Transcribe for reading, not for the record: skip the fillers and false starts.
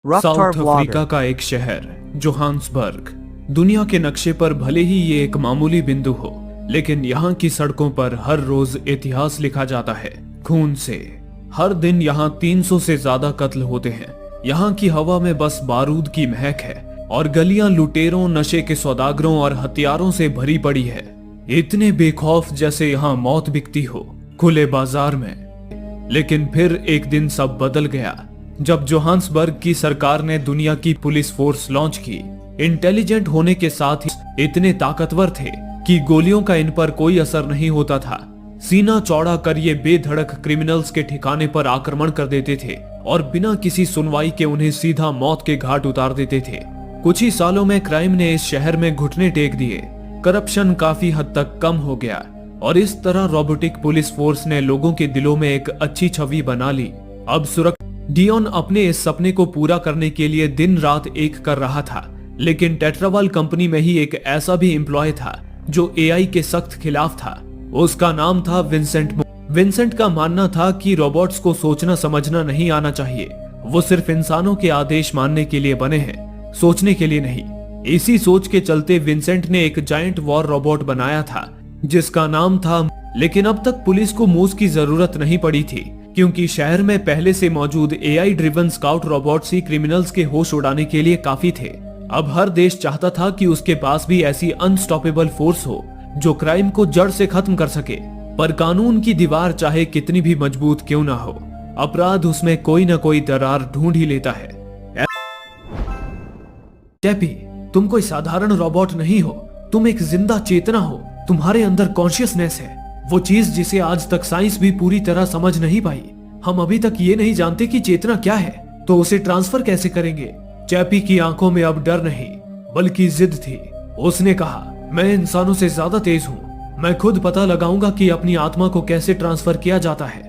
Rockstar south Africa Vlogger. का एक शहर जोहान्सबर्ग। दुनिया के नक्शे पर भले ही ये एक मामूली बिंदु हो, लेकिन यहाँ की सड़कों पर हर रोज इतिहास लिखा जाता है खून से। हर दिन यहाँ 300 से ज्यादा कत्ल होते हैं। यहाँ की हवा में बस बारूद की महक है और गलियां लुटेरों, नशे के सौदागरों और हथियारों से भरी पड़ी है। इतने बेखौफ जैसे यहाँ मौत बिकती हो खुले बाजार में। लेकिन फिर एक दिन सब बदल गया जब जोहान्सबर्ग की सरकार ने दुनिया की पुलिस फोर्स लॉन्च की। इंटेलिजेंट होने के साथ ही इतने ताकतवर थे कि गोलियों का इन पर कोई असर नहीं होता था। सीना चौड़ा कर ये बेधड़क क्रिमिनल्स के ठिकाने पर आक्रमण कर देते थे और बिना किसी सुनवाई के उन्हें सीधा मौत के घाट उतार देते थे। कुछ ही सालों में क्राइम ने इस शहर में घुटने टेक दिए, करप्शन काफी हद तक कम हो गया और इस तरह रोबोटिक पुलिस फोर्स ने लोगों के दिलों में एक अच्छी छवि बना ली। अब डियोन अपने इस सपने को पूरा करने के लिए दिन रात एक कर रहा था, लेकिन टेट्रावाल कंपनी में ही एक ऐसा भी एम्प्लॉय था जो एआई के सख्त खिलाफ था। उसका नाम था विंसेंट। विंसेंट का मानना था कि रोबोट्स को सोचना समझना नहीं आना चाहिए, वो सिर्फ इंसानों के आदेश मानने के लिए बने हैं, सोचने के लिए नहीं। इसी सोच के चलते विंसेंट ने एक जायंट वॉर रोबोट बनाया था जिसका नाम था। लेकिन अब तक पुलिस को मूस की जरूरत नहीं पड़ी थी, क्योंकि शहर में पहले से मौजूद एआई ड्रिवन स्काउट रोबोट्स ही क्रिमिनल्स के होश उड़ाने के लिए काफी थे। अब हर देश चाहता था कि उसके पास भी ऐसी अनस्टॉपेबल फोर्स हो जो क्राइम को जड़ से खत्म कर सके। पर कानून की दीवार चाहे कितनी भी मजबूत क्यों ना हो, अपराध उसमें कोई ना कोई दरार ढूंढ ही लेता है। टैपी, तुम कोई साधारण रोबोट नहीं हो, तुम एक जिंदा चेतना हो। तुम्हारे अंदर कॉन्शियसनेस है, वो चीज जिसे आज तक साइंस भी पूरी तरह समझ नहीं पाई। हम अभी तक ये नहीं जानते कि चेतना क्या है, तो उसे ट्रांसफर कैसे करेंगे। चैपी की आंखों में अब डर नहीं बल्कि जिद थी। उसने कहा, मैं इंसानों से ज्यादा तेज हूँ, मैं खुद पता लगाऊंगा कि अपनी आत्मा को कैसे ट्रांसफर किया जाता है।